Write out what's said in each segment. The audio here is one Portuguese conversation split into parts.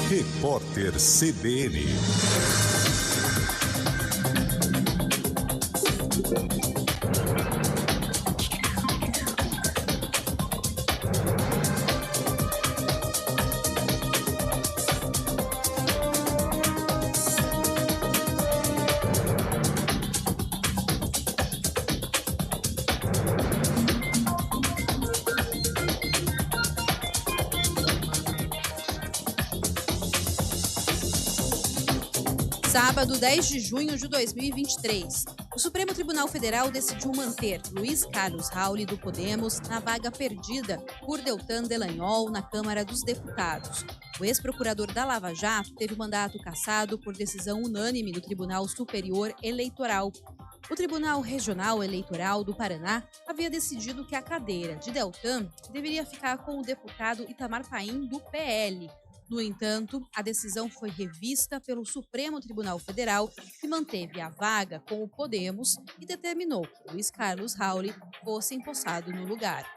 Repórter CBN. Sábado, 10 de junho de 2023, o Supremo Tribunal Federal decidiu manter Luiz Carlos Rauli, do Podemos, na vaga perdida por Deltan Dallagnol na Câmara dos Deputados. O ex-procurador da Lava Jato teve o mandato cassado por decisão unânime do Tribunal Superior Eleitoral. O Tribunal Regional Eleitoral do Paraná havia decidido que a cadeira de Deltan deveria ficar com o deputado Itamar Paim, do PL. No entanto, a decisão foi revista pelo Supremo Tribunal Federal, que manteve a vaga com o Podemos e determinou que Luiz Carlos Rauli fosse empossado no lugar.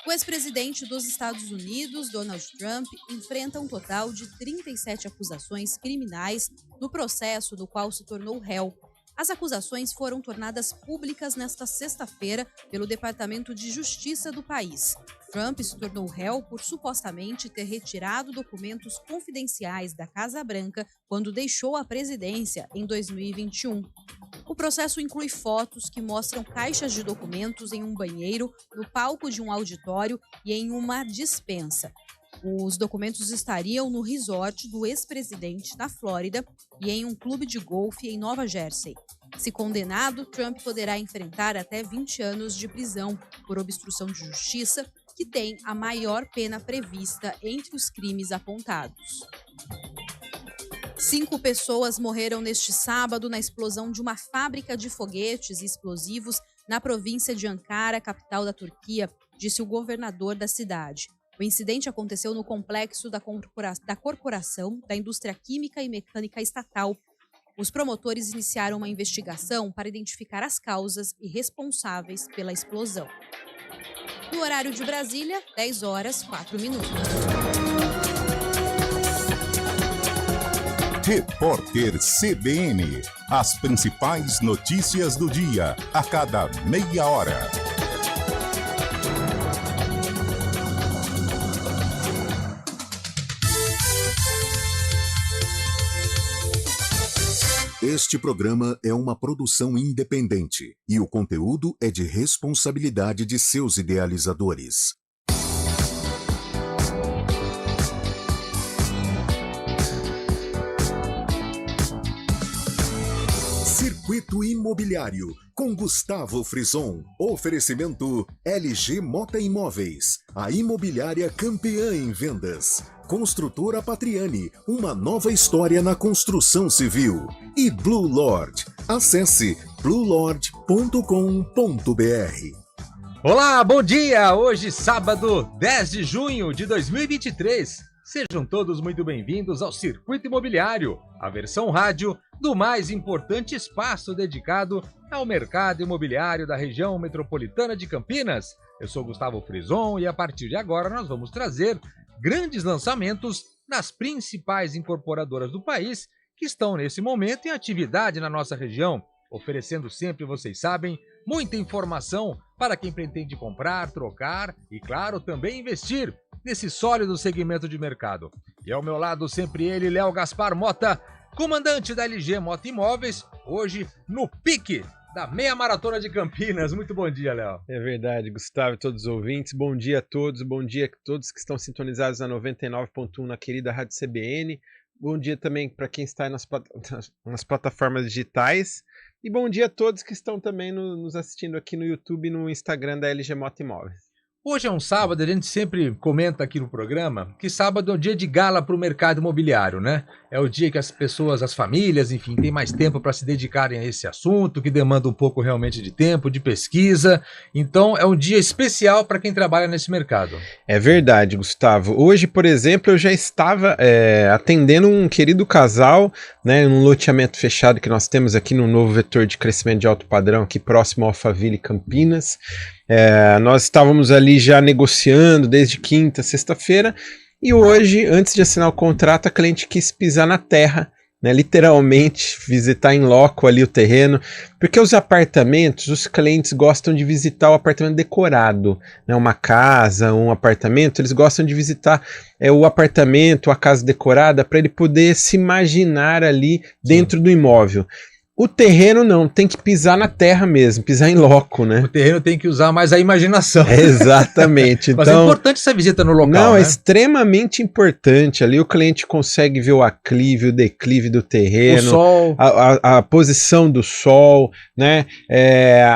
O ex-presidente dos Estados Unidos, Donald Trump, enfrenta um total de 37 acusações criminais no processo do qual se tornou réu. As acusações foram tornadas públicas nesta sexta-feira pelo Departamento de Justiça do país. Trump se tornou réu por supostamente ter retirado documentos confidenciais da Casa Branca quando deixou a presidência em 2021. O processo inclui fotos que mostram caixas de documentos em um banheiro, no palco de um auditório e em uma despensa. Os documentos estariam no resort do ex-presidente na Flórida e em um clube de golfe em Nova Jersey. Se condenado, Trump poderá enfrentar até 20 anos de prisão por obstrução de justiça, que tem a maior pena prevista entre os crimes apontados. 5 pessoas morreram neste sábado na explosão de uma fábrica de foguetes e explosivos na província de Ankara, capital da Turquia, disse o governador da cidade. O incidente aconteceu no complexo da Corporação da Indústria Química e Mecânica Estatal. Os promotores iniciaram uma investigação para identificar as causas e responsáveis pela explosão. No horário de Brasília, 10 horas, 4 minutos. Repórter CBN. As principais notícias do dia, a cada meia hora. Este programa é uma produção independente e o conteúdo é de responsabilidade de seus idealizadores. Circuito Imobiliário, com Gustavo Frison. Oferecimento LG Mota Imóveis, a imobiliária campeã em vendas. Construtora Patriani, uma nova história na construção civil. E Blue Lord. Acesse bluelord.com.br. Olá, bom dia! Hoje, sábado, 10 de junho de 2023. Sejam todos muito bem-vindos ao Circuito Imobiliário, a versão rádio do mais importante espaço dedicado ao mercado imobiliário da região metropolitana de Campinas. Eu sou Gustavo Frison e a partir de agora nós vamos trazer grandes lançamentos das principais incorporadoras do país que estão nesse momento em atividade na nossa região, oferecendo sempre, vocês sabem, muita informação para quem pretende comprar, trocar e, claro, também investir nesse sólido segmento de mercado. E ao meu lado sempre ele, Léo Gaspar Mota, comandante da LG Mota Imóveis, hoje no pique da Meia Maratona de Campinas. Muito bom dia, Léo. É verdade, Gustavo e todos os ouvintes. Bom dia a todos, bom dia a todos que estão sintonizados na 99.1 na querida Rádio CBN. Bom dia também para quem está nas plataformas digitais. E bom dia a todos que estão também nos assistindo aqui no YouTube e no Instagram da LG Mota Imóveis. Hoje é um sábado, a gente sempre comenta aqui no programa que sábado é um dia de gala para o mercado imobiliário, né? É o dia que as pessoas, as famílias, enfim, têm mais tempo para se dedicarem a esse assunto, que demanda um pouco realmente de tempo, de pesquisa. Então, é um dia especial para quem trabalha nesse mercado. É verdade, Gustavo. Hoje, por exemplo, eu já estava atendendo um querido casal, né, num loteamento fechado que nós temos aqui no novo vetor de crescimento de alto padrão, aqui próximo ao Alphaville, Campinas. Nós estávamos ali já negociando desde quinta, sexta-feira, E hoje, antes de assinar o contrato, a cliente quis pisar na terra, né, literalmente visitar em loco ali o terreno, porque os apartamentos, os clientes gostam de visitar o apartamento decorado, né, uma casa, um apartamento, eles gostam de visitar o apartamento, a casa decorada, para ele poder se imaginar ali dentro do imóvel. O terreno não, tem que pisar na terra mesmo, pisar em loco, né? O terreno tem que usar mais a imaginação. Exatamente. Mas é importante essa visita no local, não, né? É extremamente importante. Ali o cliente consegue ver o aclive, o declive do terreno, o sol, a posição do sol, né?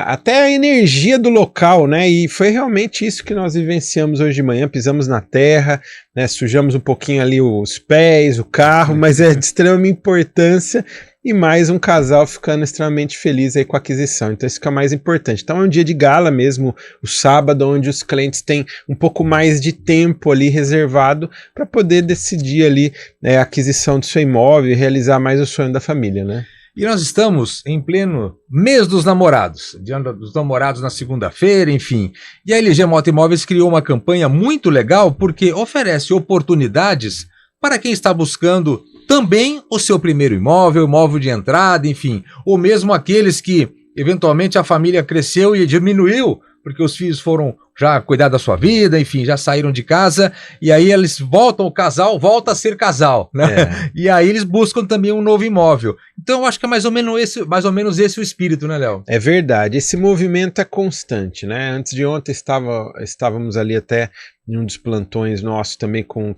Até a energia do local, né? E foi realmente isso que nós vivenciamos hoje de manhã. Pisamos na terra, né? Sujamos um pouquinho ali os pés, o carro, mas é de extrema importância. E mais um casal ficando extremamente feliz aí com a aquisição. Então isso que é o mais importante. Então é um dia de gala mesmo, o sábado, onde os clientes têm um pouco mais de tempo ali reservado para poder decidir ali a aquisição do seu imóvel e realizar mais o sonho da família, né? E nós estamos em pleno mês dos namorados, dia dos namorados na segunda-feira, enfim. E a LG Mota Imóveis criou uma campanha muito legal porque oferece oportunidades para quem está buscando também o seu primeiro imóvel, imóvel de entrada, enfim, ou mesmo aqueles que eventualmente a família cresceu e diminuiu, porque os filhos foram já cuidar da sua vida, enfim, já saíram de casa, e aí eles voltam, o casal volta a ser casal, né? E aí eles buscam também um novo imóvel. Então eu acho que é mais ou menos esse o espírito, né, Léo? É verdade, esse movimento é constante, né? Antes de ontem estávamos ali até em um dos plantões nossos também com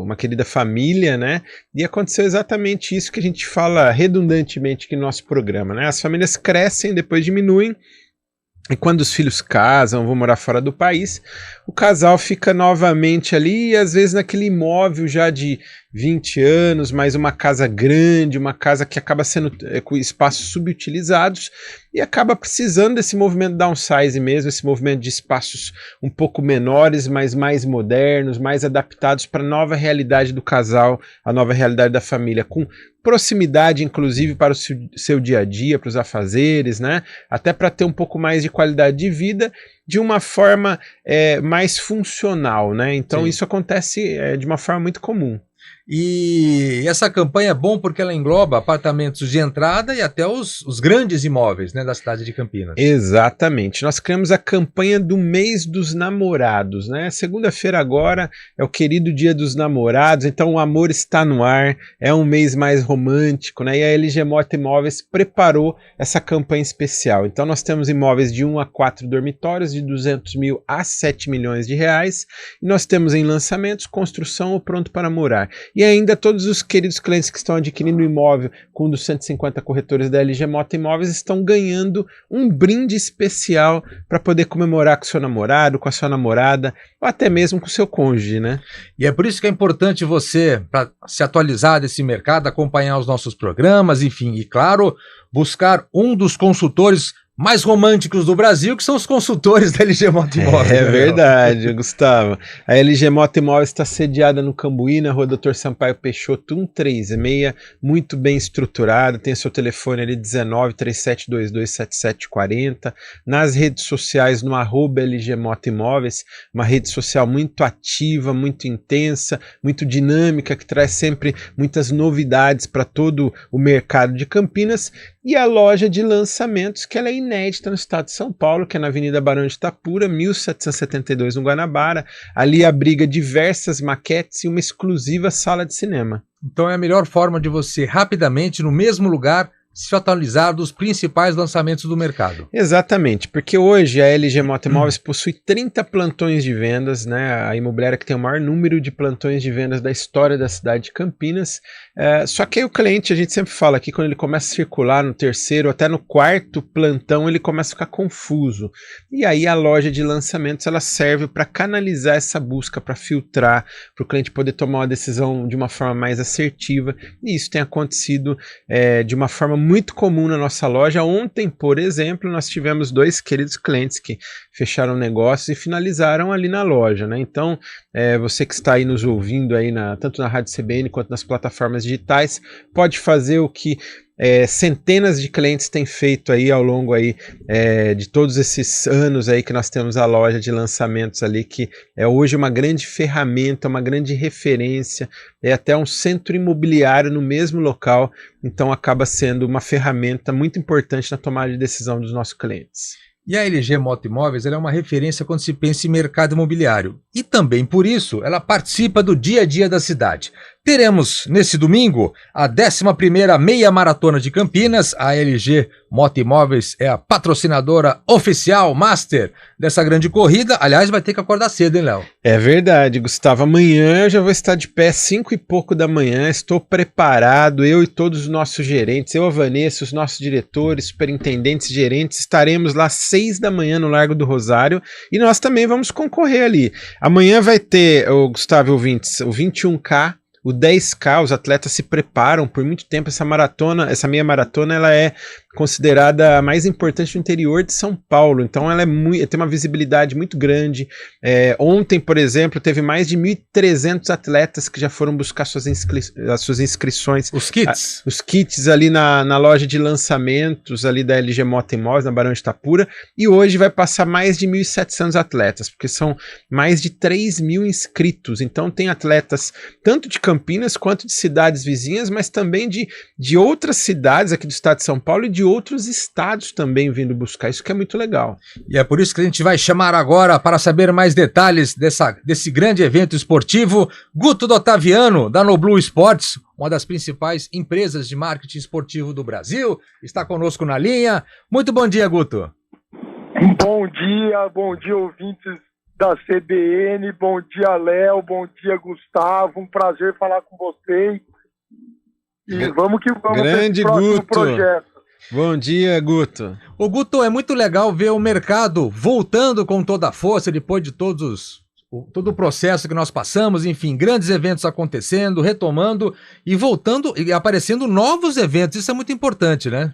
uma querida família, né? E aconteceu exatamente isso que a gente fala redundantemente aqui no nosso programa, né? As famílias crescem, depois diminuem, e quando os filhos casam, vão morar fora do país, o casal fica novamente ali, e às vezes naquele imóvel já de 20 anos, mais uma casa grande, uma casa que acaba sendo com espaços subutilizados, e acaba precisando desse movimento downsize mesmo, esse movimento de espaços um pouco menores, mas mais modernos, mais adaptados para a nova realidade do casal, a nova realidade da família, com proximidade, inclusive, para o seu dia a dia, para os afazeres, né? Até para ter um pouco mais de qualidade de vida de uma forma mais funcional, né? Então Sim. Isso acontece de uma forma muito comum. E essa campanha é bom porque ela engloba apartamentos de entrada e até os grandes imóveis, né, da cidade de Campinas. Exatamente. Nós criamos a campanha do mês dos namorados, né? Segunda-feira agora é o querido dia dos namorados, então o amor está no ar, é um mês mais romântico, né? E a LG Mota Imóveis preparou essa campanha especial. Então nós temos imóveis de 1 a 4 dormitórios de 200 mil a 7 milhões de reais e nós temos em lançamentos, construção ou pronto para morar. E ainda todos os queridos clientes que estão adquirindo o imóvel com um dos 150 corretores da LG Mota Imóveis estão ganhando um brinde especial para poder comemorar com seu namorado, com a sua namorada, ou até mesmo com o seu cônjuge, né? E é por isso que é importante você, para se atualizar desse mercado, acompanhar os nossos programas, enfim, e claro, buscar um dos consultores mais românticos do Brasil, que são os consultores da LG Mota Imóveis. É verdade, Gustavo. A LG Mota Imóveis está sediada no Cambuí, na rua Dr. Sampaio Peixoto 136, muito bem estruturada, tem seu telefone ali 1937227740, nas redes sociais no @LG Mota Imóveis, uma rede social muito ativa, muito intensa, muito dinâmica, que traz sempre muitas novidades para todo o mercado de Campinas, e a loja de lançamentos, que ela é inédita no estado de São Paulo, que é na Avenida Barão de Itapura, 1772, no Guanabara. Ali abriga diversas maquetes e uma exclusiva sala de cinema. Então é a melhor forma de você, rapidamente, no mesmo lugar, se atualizar dos principais lançamentos do mercado. Exatamente, porque hoje a LG Mota Imóveis possui 30 plantões de vendas, né? A imobiliária que tem o maior número de plantões de vendas da história da cidade de Campinas. Só que aí o cliente, a gente sempre fala aqui, quando ele começa a circular no terceiro, até no quarto plantão, ele começa a ficar confuso. E aí a loja de lançamentos, ela serve para canalizar essa busca, para filtrar, para o cliente poder tomar uma decisão de uma forma mais assertiva. E isso tem acontecido de uma forma muito comum na nossa loja. Ontem, por exemplo, nós tivemos 2 queridos clientes que fecharam negócios e finalizaram ali na loja, né? Então, você que está aí nos ouvindo aí tanto na Rádio CBN quanto nas plataformas digitais, pode fazer o que centenas de clientes têm feito aí ao longo aí, de todos esses anos aí que nós temos a loja de lançamentos ali, que é hoje uma grande ferramenta, uma grande referência, é até um centro imobiliário no mesmo local, então acaba sendo uma ferramenta muito importante na tomada de decisão dos nossos clientes. E a LG Moto Imóveis ela é uma referência quando se pensa em mercado imobiliário. E também por isso ela participa do dia a dia da cidade. Teremos nesse domingo a 11ª Meia Maratona de Campinas. A LG Moto Imóveis é a patrocinadora oficial, master dessa grande corrida. Aliás, vai ter que acordar cedo, hein, Léo? É verdade, Gustavo. Amanhã eu já vou estar de pé 5 e pouco da manhã. Estou preparado, eu e todos os nossos gerentes, eu, a Vanessa, os nossos diretores, superintendentes, gerentes, estaremos lá 6 da manhã no Largo do Rosário e nós também vamos concorrer ali. Amanhã vai ter, o Gustavo ouvintes, o 21K, o 10K, os atletas se preparam por muito tempo. Essa maratona, essa meia maratona, ela é considerada a mais importante no interior de São Paulo, então ela tem uma visibilidade muito grande. Ontem, por exemplo, teve mais de 1.300 atletas que já foram buscar as suas inscrições. Os kits? Os kits ali na loja de lançamentos ali da LG Moto Imóveis, na Barão de Itapura, e hoje vai passar mais de 1.700 atletas, porque são mais de 3.000 inscritos, então tem atletas tanto de Campinas quanto de cidades vizinhas, mas também de outras cidades aqui do estado de São Paulo e de outros estados também vindo buscar, isso que é muito legal. E é por isso que a gente vai chamar agora, para saber mais detalhes desse grande evento esportivo, Guto D'Ottaviano, da Noblu Esportes, uma das principais empresas de marketing esportivo do Brasil, está conosco na linha. Muito bom dia, Guto. Bom dia, ouvintes da CBN, bom dia, Léo, bom dia, Gustavo, um prazer falar com vocês. E vamos que vamos. Grande Guto. Projeto. Bom dia, Guto. O Guto, é muito legal ver o mercado voltando com toda a força depois de todo o processo que nós passamos, enfim, grandes eventos acontecendo, retomando e voltando e aparecendo novos eventos. Isso é muito importante, né?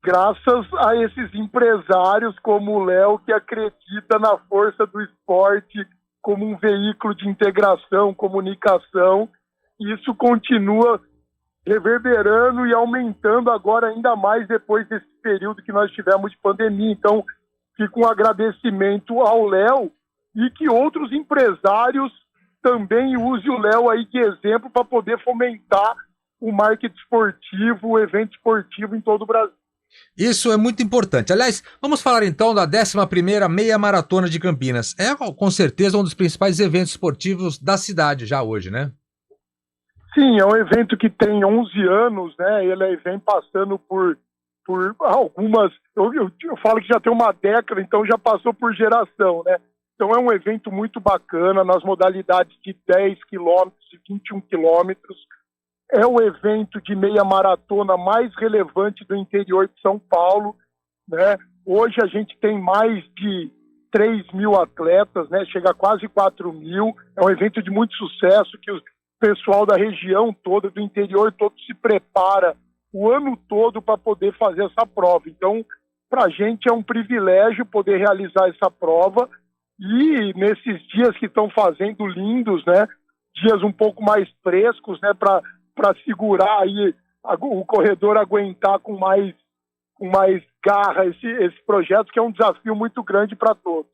Graças a esses empresários como o Léo, que acredita na força do esporte como um veículo de integração, comunicação, isso continua reverberando e aumentando agora ainda mais depois desse período que nós tivemos de pandemia. Então, fica um agradecimento ao Léo e que outros empresários também usem o Léo aí de exemplo para poder fomentar o marketing esportivo, o evento esportivo em todo o Brasil. Isso é muito importante. Aliás, vamos falar então da 11ª Meia Maratona de Campinas. É com certeza um dos principais eventos esportivos da cidade já hoje, né? Sim, é um evento que tem 11 anos, né? Ele vem passando por algumas... Eu falo que já tem uma década, então já passou por geração, né? Então é um evento muito bacana nas modalidades de 10 quilômetros e 21 quilômetros. É o evento de meia maratona mais relevante do interior de São Paulo, né? Hoje a gente tem mais de 3.000 atletas, né? Chega a quase 4.000. É um evento de muito sucesso que o pessoal da região toda, do interior todo, se prepara o ano todo para poder fazer essa prova. Então, para a gente é um privilégio poder realizar essa prova e nesses dias que estão fazendo lindos, né? Dias um pouco mais frescos, né? Para segurar aí o corredor, aguentar com mais garra esse projeto, que é um desafio muito grande para todos.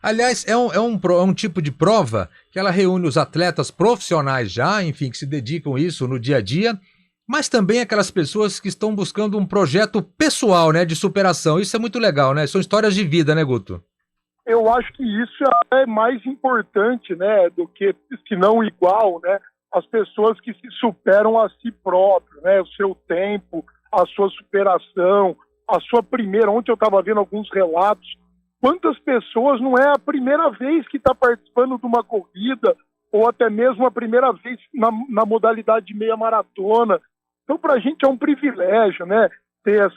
Aliás, é um tipo de prova que ela reúne os atletas profissionais já, enfim, que se dedicam a isso no dia a dia, mas também aquelas pessoas que estão buscando um projeto pessoal, né, de superação. Isso é muito legal, né? São histórias de vida, né, Guto? Eu acho que isso é mais importante, né, do que, se não igual, né, as pessoas que se superam a si próprios, né, o seu tempo, a sua superação, a sua primeira... Ontem eu estava vendo alguns relatos. Quantas pessoas não é a primeira vez que está participando de uma corrida, ou até mesmo a primeira vez na modalidade de meia maratona? Então, para a gente é um privilégio, né, ter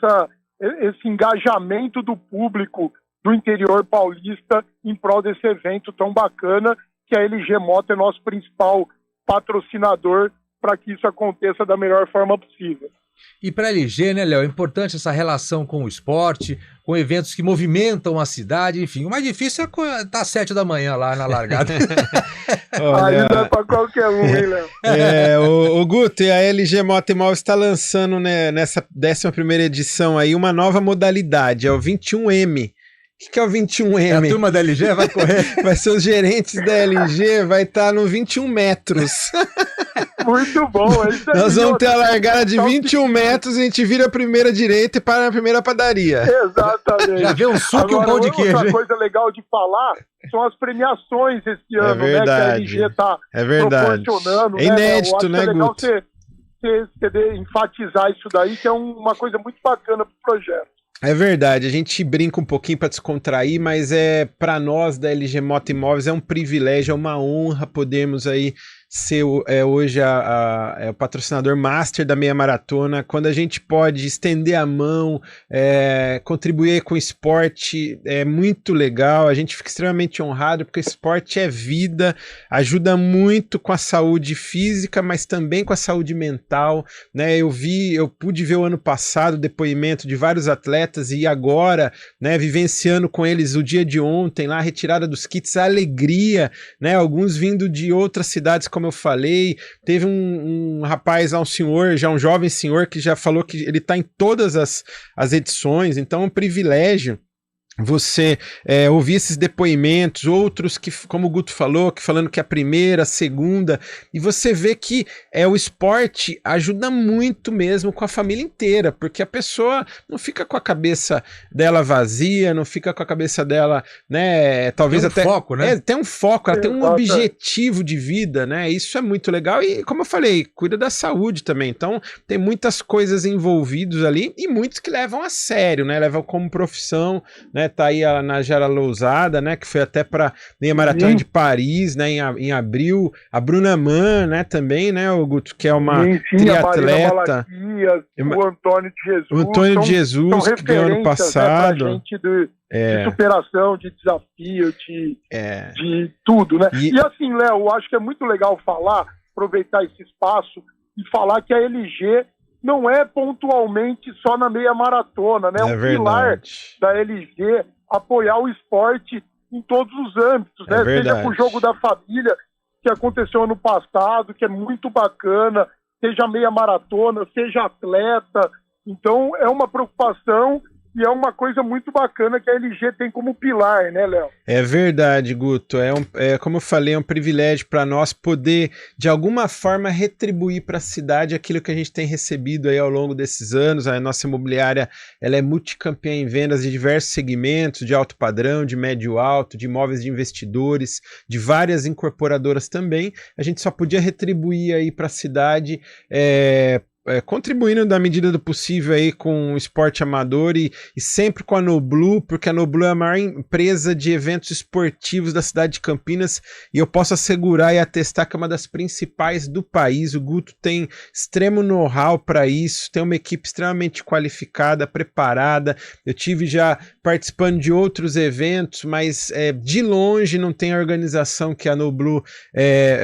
esse engajamento do público do interior paulista em prol desse evento tão bacana, que a LG Moto é nosso principal patrocinador para que isso aconteça da melhor forma possível. E para a LG, né, Léo, é importante essa relação com o esporte, com eventos que movimentam a cidade, enfim. O mais difícil é estar às 7 da manhã lá na largada. Aí não é para qualquer um, hein, Léo? O Guto, e a LG Moto Imóveis está lançando, né, nessa 11ª edição aí uma nova modalidade, é o 21M. O que é o 21M? É a turma da LG vai correr? Vai ser os gerentes da LG, vai estar no 21 metros. Muito bom, é isso aí. Nós vamos ter a largada de 21 metros, a gente vira a primeira direita e para na primeira padaria. Exatamente. Já vê um suco e um pão de queijo. Outra coisa legal de falar são as premiações esse ano, né? Que a LG está proporcionando. É inédito, né, Guto? É legal você enfatizar isso daí, que é uma coisa muito bacana para o projeto. É verdade, a gente brinca um pouquinho para descontrair, mas para nós da LG Moto Imóveis é um privilégio, é uma honra podermos aí ser hoje o patrocinador master da meia maratona, quando a gente pode estender a mão, contribuir com o esporte, é muito legal, a gente fica extremamente honrado, porque o esporte é vida, ajuda muito com a saúde física, mas também com a saúde mental, né? Eu pude ver o ano passado o depoimento de vários atletas e agora, né, vivenciando com eles o dia de ontem, lá a retirada dos kits, a alegria, né? Alguns vindo de outras cidades, como eu falei, teve um rapaz lá, um jovem senhor que já falou que ele está em todas as edições, então é um privilégio você ouvir esses depoimentos, outros que, como o Guto falou, falando que é a primeira, a segunda, e você vê que o esporte ajuda muito mesmo com a família inteira, porque a pessoa não fica com a cabeça dela vazia, não fica com a cabeça dela, né, talvez tem um foco, né? Tem um foco, ela tem um objetivo de vida, né, isso é muito legal, e como eu falei, cuida da saúde também, então tem muitas coisas envolvidas ali, e muitos que levam a sério, né, levam como profissão, né, tá aí na Jara Lousada, né, que foi até para meia maratona de Paris, né, em abril, a Bruna Mann, né, também, né, o Guto, que é uma triatleta, o Antônio de Jesus, o Antônio de Jesus que ganhou ano passado, né, gente de superação, de desafio, de tudo, né, e assim, Léo, eu acho que é muito legal aproveitar esse espaço e falar que a LG não é pontualmente só na meia maratona, né? Pilar da LG apoiar o esporte em todos os âmbitos, né? Seja com o Jogo da Família, que aconteceu ano passado, que é muito bacana, seja meia maratona, seja atleta. Então, é uma preocupação e é uma coisa muito bacana que a LG tem como pilar, né, Léo? É verdade, Guto. Como eu falei, é um privilégio para nós poder, de alguma forma, retribuir para a cidade aquilo que a gente tem recebido aí ao longo desses anos. A nossa imobiliária, ela é multicampeã em vendas de diversos segmentos, de alto padrão, de médio alto, de imóveis de investidores, de várias incorporadoras também. A gente só podia retribuir aí para a cidade, contribuindo da medida do possível aí com o esporte amador e sempre com a Noblu, porque a Noblu é a maior empresa de eventos esportivos da cidade de Campinas e eu posso assegurar e atestar que é uma das principais do país. O Guto tem extremo know-how para isso, tem uma equipe extremamente qualificada, preparada. Eu tive já participando de outros eventos, mas de longe não tem a organização que a Noblu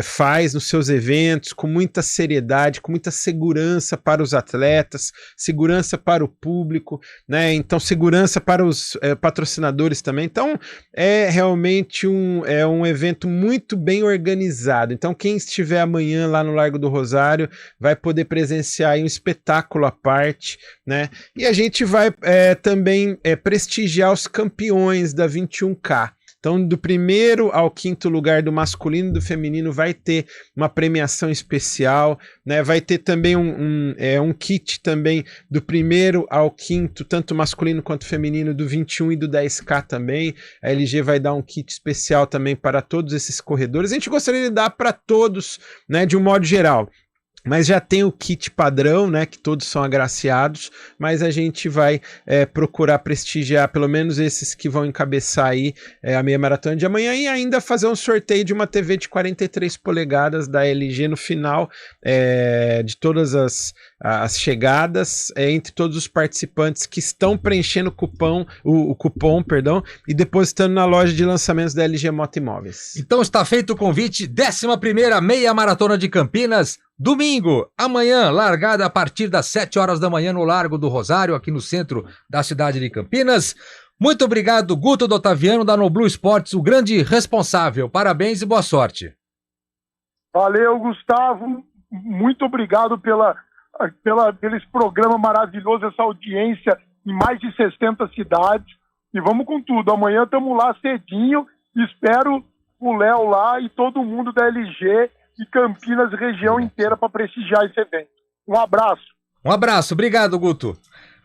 faz nos seus eventos, com muita seriedade, com muita segurança para os atletas, segurança para o público, né? Então segurança para os patrocinadores também. Então é realmente um evento muito bem organizado. Então quem estiver amanhã lá no Largo do Rosário vai poder presenciar aí um espetáculo à parte, né? E a gente vai também prestigiar os campeões da 21K. Então, do 1º ao 5º lugar do masculino e do feminino vai ter uma premiação especial, né? Vai ter também um kit também do 1º ao 5º, tanto masculino quanto feminino, do 21 e do 10K também. A LG vai dar um kit especial também para todos esses corredores. A gente gostaria de dar para todos, né, de um modo geral. Mas já tem o kit padrão, né, que todos são agraciados, mas a gente vai procurar prestigiar pelo menos esses que vão encabeçar aí a meia maratona de amanhã e ainda fazer um sorteio de uma TV de 43 polegadas da LG no final de todas as chegadas, entre todos os participantes que estão preenchendo o cupom, e depositando na loja de lançamentos da LG Moto Imóveis. Então está feito o convite, 11ª meia maratona de Campinas, Domingo, amanhã, largada a partir das 7 horas da manhã no Largo do Rosário, aqui no centro da cidade de Campinas. Muito obrigado, Guto D'Ottaviano, da Noblu Esportes, o grande responsável. Parabéns e boa sorte. Valeu, Gustavo. Muito obrigado pelo esse programa maravilhoso, essa audiência em mais de 60 cidades. E vamos com tudo. Amanhã estamos lá cedinho. Espero o Léo lá e todo mundo da LG e Campinas, região inteira, para prestigiar esse evento. Um abraço. Um abraço, obrigado, Guto.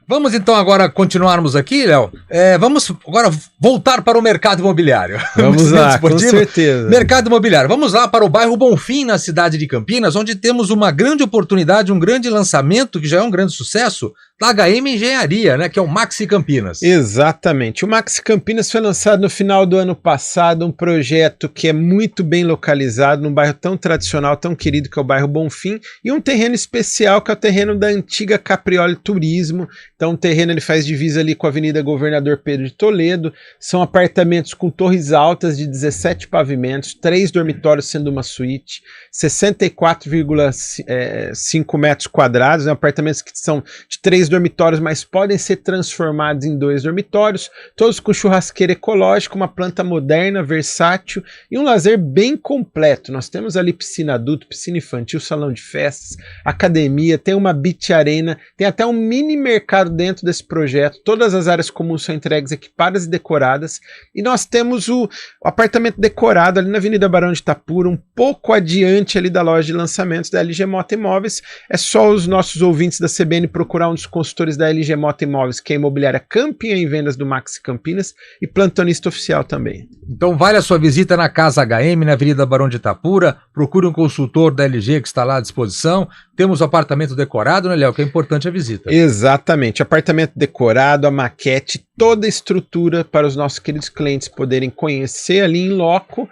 Vamos então agora continuarmos aqui, Léo. Vamos agora voltar para o mercado imobiliário. Vamos lá, com certeza. Mercado imobiliário. Vamos lá para o bairro Bonfim, na cidade de Campinas, onde temos uma grande oportunidade, um grande lançamento, que já é um grande sucesso, da HM Engenharia, né, que é o Maxi Campinas. Exatamente. O Maxi Campinas foi lançado no final do ano passado, um projeto que é muito bem localizado, num bairro tão tradicional, tão querido, que é o bairro Bonfim, e um terreno especial, que é o terreno da antiga Caprioli Turismo. Então, o terreno ele faz divisa ali com a Avenida Governador Pedro de Toledo. São apartamentos com torres altas de 17 pavimentos, 3 dormitórios sendo uma suíte, 64,5 metros quadrados, né, apartamentos que são de 3 dormitórios, mas podem ser transformados em 2 dormitórios, todos com churrasqueira ecológica, uma planta moderna, versátil e um lazer bem completo. Nós temos ali piscina adulto, piscina infantil, salão de festas, academia, tem uma beach arena, tem até um mini mercado dentro desse projeto. Todas as áreas comuns são entregues equipadas e decoradas, e nós temos o apartamento decorado ali na Avenida Barão de Itapura, um pouco adiante ali da loja de lançamentos da LG Mota Imóveis. É só os nossos ouvintes da CBN procurar um dos consultores da LG Mota Imóveis, que é a imobiliária campeã em vendas do Maxi Campinas e plantonista oficial também. Então vale a sua visita na Casa HM, na Avenida Barão de Itapura, procure um consultor da LG que está lá à disposição. Temos o apartamento decorado, né, Léo, que é importante a visita. Exatamente, apartamento decorado, a maquete, toda a estrutura para os nossos queridos clientes poderem conhecer ali em loco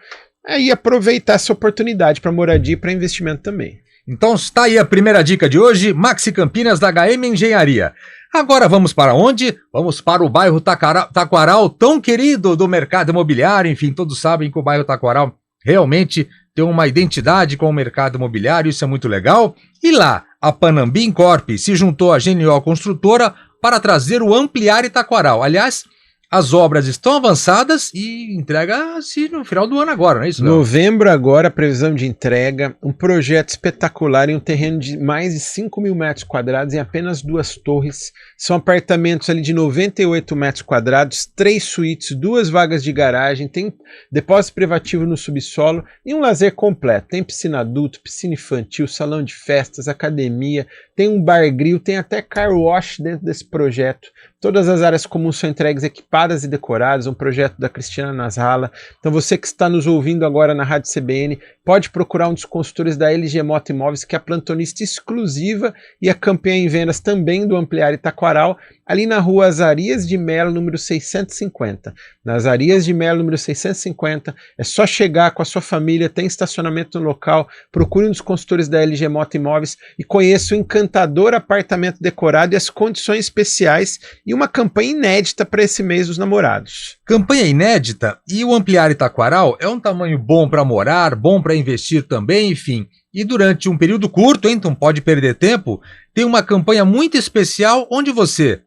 e aproveitar essa oportunidade para moradia e para investimento também. Então está aí a primeira dica de hoje, Maxi Campinas da HM Engenharia. Agora vamos para onde? Vamos para o bairro Taquaral, tão querido do mercado imobiliário. Enfim, todos sabem que o bairro Taquaral realmente tem uma identidade com o mercado imobiliário, isso é muito legal. E lá, a Panambi Incorp se juntou à GNO Construtora para trazer o Ampliare Taquaral. Aliás, as obras estão avançadas e entrega-se no final do ano agora, não é isso, Léo? Novembro agora, previsão de entrega, um projeto espetacular em um terreno de mais de 5 mil metros quadrados em apenas 2 torres. São apartamentos ali de 98 metros quadrados, 3 suítes, 2 vagas de garagem, tem depósito privativo no subsolo e um lazer completo. Tem piscina adulto, piscina infantil, salão de festas, academia, tem um bar grill, tem até car wash dentro desse projeto. Todas as áreas comuns são entregues equipadas e decoradas, um projeto da Cristiana Nasralla. Então você que está nos ouvindo agora na Rádio CBN, pode procurar um dos consultores da LG Mota Imóveis, que é a plantonista exclusiva e a campeã em vendas também do Ampliare Taquaral, ali na rua Azarias de Melo, número 650. Na Azarias de Melo, número 650, é só chegar com a sua família, tem estacionamento no local, procure um dos consultores da LG Mota Imóveis e conheça o encantador apartamento decorado e as condições especiais e uma campanha inédita para esse mês dos namorados. Campanha inédita, e o Ampliare Taquaral é um tamanho bom para morar, bom para investir também, enfim. E durante um período curto, então pode perder tempo, tem uma campanha muito especial onde você,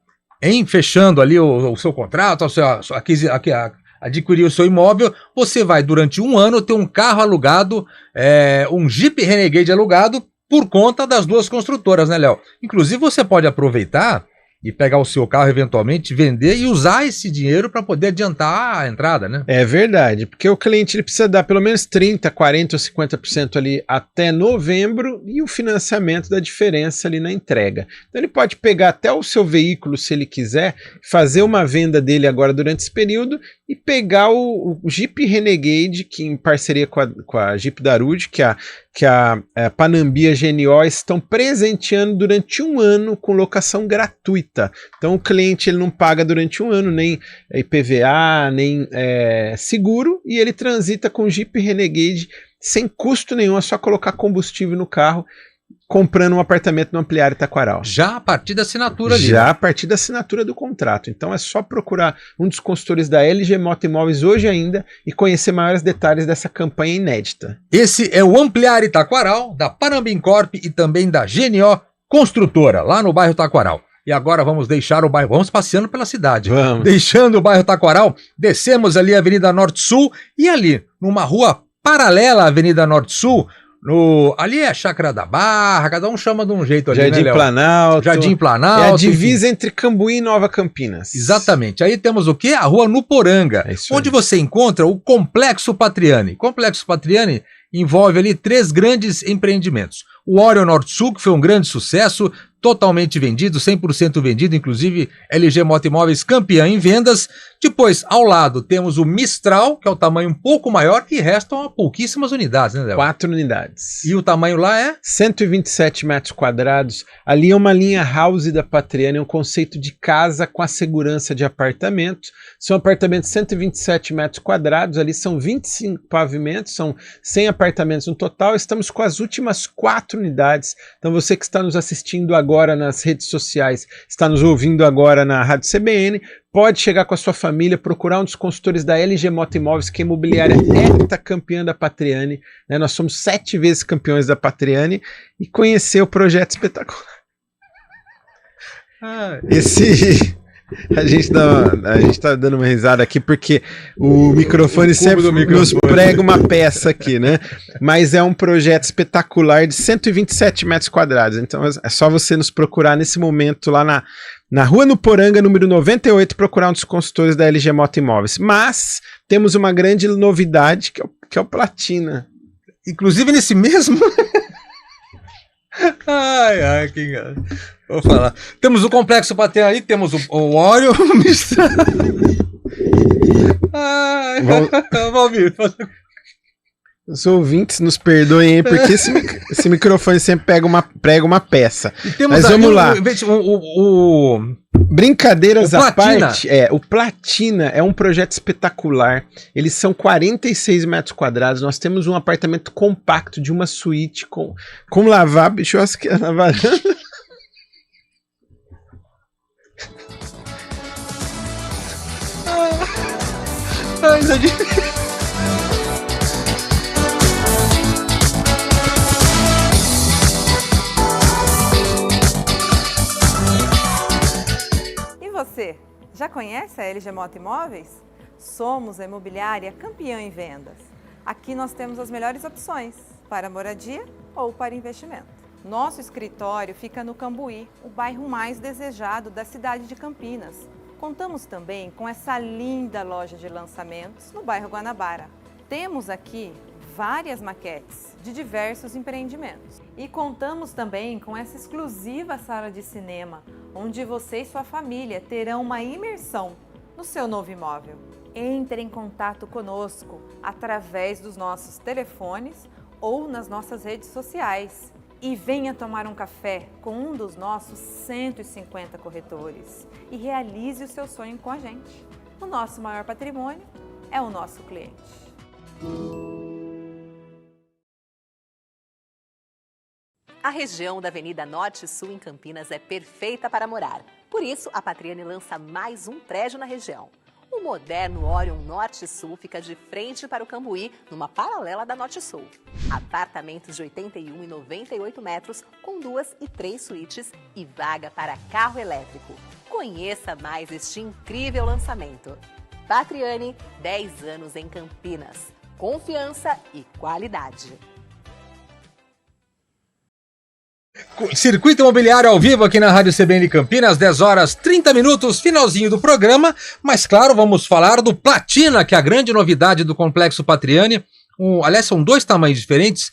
fechando ali o seu contrato, adquirir o seu imóvel, você vai durante um ano ter um carro alugado, um Jeep Renegade alugado por conta das 2 construtoras, né, Léo? Inclusive você pode aproveitar e pegar o seu carro, eventualmente, vender e usar esse dinheiro para poder adiantar a entrada, né? É verdade, porque o cliente ele precisa dar pelo menos 30%, 40% ou 50% ali até novembro e o financiamento da diferença ali na entrega. Então ele pode pegar até o seu veículo, se ele quiser, fazer uma venda dele agora durante esse período e pegar o Jeep Renegade, que em parceria com a Jeep Darude, que a Panambi e a GNO estão presenteando durante um ano com locação gratuita. Então o cliente ele não paga durante um ano nem IPVA, nem seguro, e ele transita com o Jeep Renegade sem custo nenhum, é só colocar combustível no carro. comprando um apartamento no Ampliário Taquaral. Já a partir da assinatura ali. Já a partir da assinatura do contrato. Então é só procurar um dos consultores da LG Mota Imóveis hoje ainda e conhecer maiores detalhes dessa campanha inédita. Esse é o Ampliar Taquaral, da Panambim Corp e também da GNO Construtora, lá no bairro Taquaral. E agora vamos deixar o bairro, vamos passeando pela cidade. Vamos. Deixando o bairro Taquaral, descemos ali a Avenida Norte-Sul e ali, numa rua paralela à Avenida Norte-Sul, ali é a Chácara da Barra, cada um chama de um jeito ali, Jardim né, Léo? Planalto. Jardim Planalto. É a divisa entre Cambuí e Nova Campinas. Exatamente. Aí temos o quê? A rua Nuporanga, onde você encontra o Complexo Patriani. Complexo Patriani envolve ali 3 grandes empreendimentos. O Orion Norte-Sul, que foi um grande sucesso, totalmente vendido, 100% vendido, inclusive LG Mota Imóveis campeã em vendas. Depois, ao lado, temos o Mistral, que é o tamanho um pouco maior, e restam pouquíssimas unidades, né, Léo? 4 unidades. E o tamanho lá é? 127 metros quadrados. Ali é uma linha house da Patriani, é um conceito de casa com a segurança de apartamento. São apartamentos de 127 metros quadrados, ali são 25 pavimentos, são 100 apartamentos no total. Estamos com as últimas 4 unidades. Então você que está nos assistindo agora nas redes sociais, está nos ouvindo agora na Rádio CBN, pode chegar com a sua família, procurar um dos consultores da LG Mota Imóveis, que é imobiliária heptacampeã da Patriani, né? Nós somos 7 vezes campeões da Patriani, e conhecer o projeto espetacular. A gente tá dando uma risada aqui porque o microfone sempre nos prega uma peça aqui, né? Mas é um projeto espetacular de 127 metros quadrados. Então é só você nos procurar nesse momento lá na Rua Nuporanga, número 98, procurar um dos consultores da LG Mota Imóveis. Mas temos uma grande novidade que é o Platina. Inclusive nesse mesmo... que engano. Vou falar. Temos o Complexo Patriani aí, temos o Orion, o Mistral. Valmir, os ouvintes nos perdoem aí, porque esse microfone sempre prega uma peça. Mas vamos lá. Brincadeiras à parte, o Platina é um projeto espetacular. Eles são 46 metros quadrados. Nós temos um apartamento compacto de uma suíte com lavabo, churrasqueira na varanda. E você, já conhece a LG Mota Imóveis? Somos a imobiliária campeã em vendas. Aqui nós temos as melhores opções para moradia ou para investimento. Nosso escritório fica no Cambuí, o bairro mais desejado da cidade de Campinas. Contamos também com essa linda loja de lançamentos no bairro Guanabara. Temos aqui várias maquetes de diversos empreendimentos. E contamos também com essa exclusiva sala de cinema, onde você e sua família terão uma imersão no seu novo imóvel. Entre em contato conosco através dos nossos telefones ou nas nossas redes sociais. E venha tomar um café com um dos nossos 150 corretores e realize o seu sonho com a gente. O nosso maior patrimônio é o nosso cliente. A região da Avenida Norte e Sul em Campinas é perfeita para morar. Por isso, a Patriani lança mais um prédio na região. O moderno Orion Norte e Sul fica de frente para o Cambuí, numa paralela da Norte e Sul. Apartamentos de 81 e 98 metros, com 2 e 3 suítes e vaga para carro elétrico. Conheça mais este incrível lançamento. Patriani, 10 anos em Campinas. Confiança e qualidade. Circuito Imobiliário ao vivo aqui na Rádio CBN Campinas, 10 horas 30 minutos, finalzinho do programa, mas claro, vamos falar do Platina, que é a grande novidade do Complexo Patriani. Aliás, são 2 tamanhos diferentes.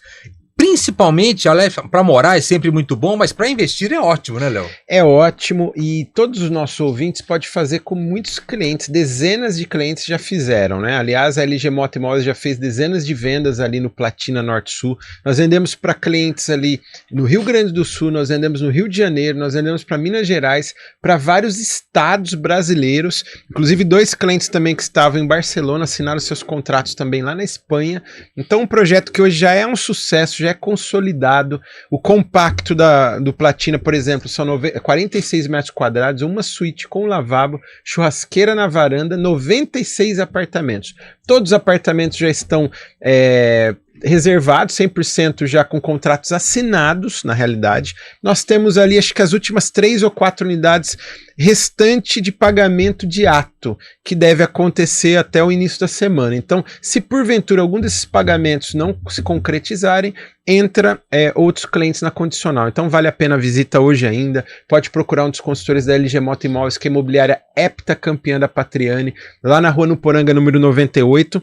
Principalmente, para morar é sempre muito bom, mas para investir é ótimo, né, Léo? É ótimo, e todos os nossos ouvintes podem fazer como muitos clientes, dezenas de clientes já fizeram, né? Aliás, a LG Mota Imóveis já fez dezenas de vendas ali no Platina Norte-Sul. Nós vendemos para clientes ali no Rio Grande do Sul, nós vendemos no Rio de Janeiro, nós vendemos para Minas Gerais, para vários estados brasileiros, inclusive 2 clientes também que estavam em Barcelona, assinaram seus contratos também lá na Espanha. Então, um projeto que hoje já é um sucesso, já é consolidado. O compacto do Platina, por exemplo, são 46 metros quadrados, uma suíte com lavabo, churrasqueira na varanda, 96 apartamentos. Todos os apartamentos já estão reservados, 100% já com contratos assinados, na realidade. Nós temos ali, acho que as últimas 3 ou 4 unidades restante de pagamento de ato, que deve acontecer até o início da semana. Então, se porventura algum desses pagamentos não se concretizarem, entra outros clientes na condicional. Então, vale a pena a visita hoje ainda. Pode procurar um dos consultores da LG Mota Imóveis, que é a imobiliária heptacampeã da Patriani, lá na Rua Nuporanga, número 98.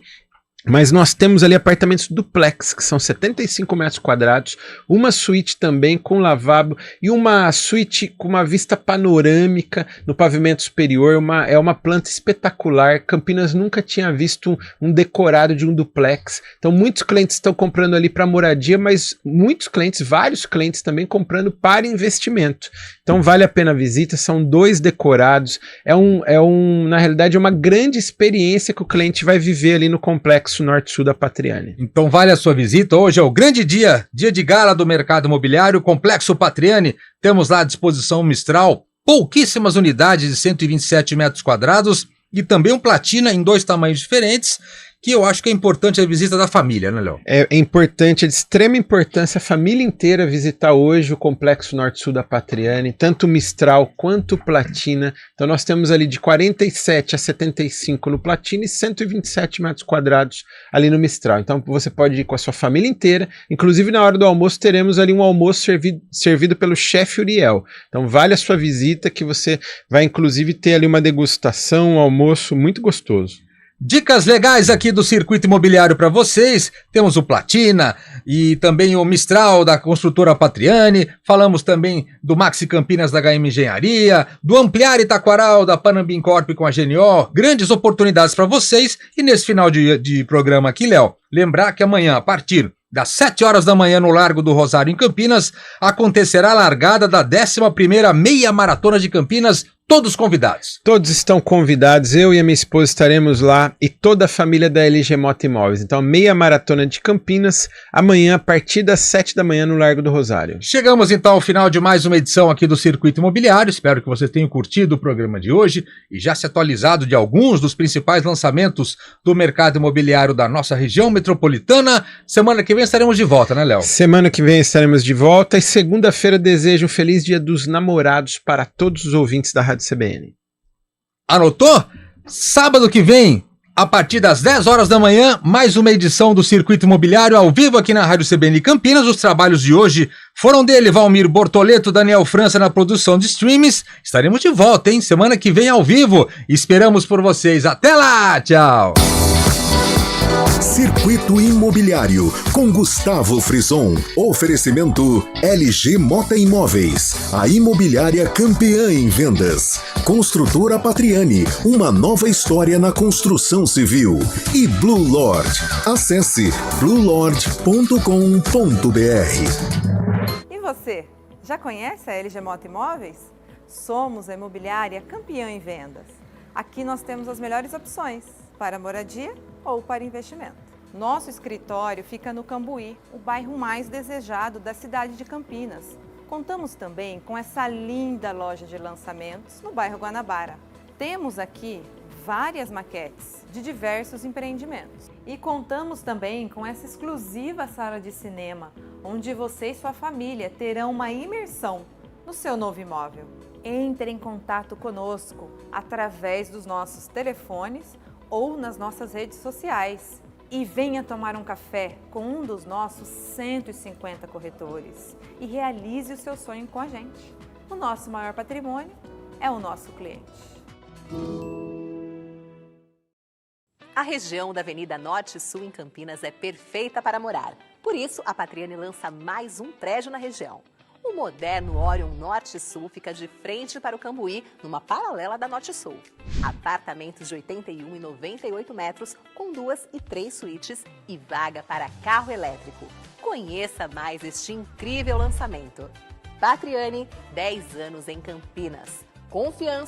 Mas nós temos ali apartamentos duplex, que são 75 metros quadrados, uma suíte também com lavabo e uma suíte com uma vista panorâmica no pavimento superior. É uma planta espetacular. Campinas nunca tinha visto um decorado de um duplex. Então muitos clientes estão comprando ali para moradia, mas vários clientes também comprando para investimento. Então vale a pena a visita, são 2 decorados. Na realidade, é uma grande experiência que o cliente vai viver ali no complexo Norte-Sul da Patriani. Então vale a sua visita. Hoje é o grande dia de gala do mercado imobiliário, Complexo Patriani. Temos lá à disposição um Mistral, pouquíssimas unidades de 127 metros quadrados e também um Platina em 2 tamanhos diferentes, que eu acho que é importante a visita da família, né, Léo? É importante, é de extrema importância a família inteira visitar hoje o Complexo Norte-Sul da Patriani, tanto o Mistral quanto o Platina. Então nós temos ali de 47 a 75 no Platina e 127 metros quadrados ali no Mistral. Então você pode ir com a sua família inteira, inclusive na hora do almoço teremos ali um almoço servido pelo chefe Uriel. Então vale a sua visita, que você vai inclusive ter ali uma degustação, um almoço muito gostoso. Dicas legais aqui do Circuito Imobiliário para vocês. Temos o Platina e também o Mistral da construtora Patriani. Falamos também do Maxi Campinas da HM Engenharia, do Ampliar Itaquaral da Panambim Corp com a GNO. Grandes oportunidades para vocês. E nesse final de programa aqui, Léo, lembrar que amanhã, a partir das 7 horas da manhã no Largo do Rosário, em Campinas, acontecerá a largada da 11ª Meia Maratona de Campinas. Todos convidados. Todos estão convidados, eu e a minha esposa estaremos lá e toda a família da LG Mota Imóveis. Então, Meia Maratona de Campinas, amanhã a partir das 7 da manhã no Largo do Rosário. Chegamos então ao final de mais uma edição aqui do Circuito Imobiliário. Espero que vocês tenham curtido o programa de hoje e já se atualizado de alguns dos principais lançamentos do mercado imobiliário da nossa região metropolitana. Semana que vem estaremos de volta, né, Léo? Semana que vem estaremos de volta e segunda-feira desejo um feliz Dia dos Namorados para todos os ouvintes da Rádio CBN. Anotou? Sábado que vem, a partir das 10 horas da manhã, mais uma edição do Circuito Imobiliário ao vivo aqui na Rádio CBN Campinas. Os trabalhos de hoje foram dele, Valmir Bortoleto, Daniel França na produção de streams. Estaremos de volta, hein? Semana que vem ao vivo. Esperamos por vocês. Até lá! Tchau! Circuito Imobiliário com Gustavo Frison. Oferecimento LG Mota Imóveis, a imobiliária campeã em vendas. Construtora Patriani, uma nova história na construção civil. E Blue Lord. Acesse bluelord.com.br. E você, já conhece a LG Mota Imóveis? Somos a imobiliária campeã em vendas. Aqui nós temos as melhores opções para moradia ou para investimento. Nosso escritório fica no Cambuí, o bairro mais desejado da cidade de Campinas. Contamos também com essa linda loja de lançamentos no bairro Guanabara. Temos aqui várias maquetes de diversos empreendimentos. E contamos também com essa exclusiva sala de cinema, onde você e sua família terão uma imersão no seu novo imóvel. Entre em contato conosco através dos nossos telefones ou nas nossas redes sociais. E venha tomar um café com um dos nossos 150 corretores e realize o seu sonho com a gente. O nosso maior patrimônio é o nosso cliente. A região da Avenida Norte Sul em Campinas é perfeita para morar. Por isso, a Patriani lança mais um prédio na região. O moderno Orion Norte Sul fica de frente para o Cambuí, numa paralela da Norte Sul. Apartamentos de 81 e 98 metros, com 2 e 3 suítes e vaga para carro elétrico. Conheça mais este incrível lançamento. Patriani, 10 anos em Campinas. Confiança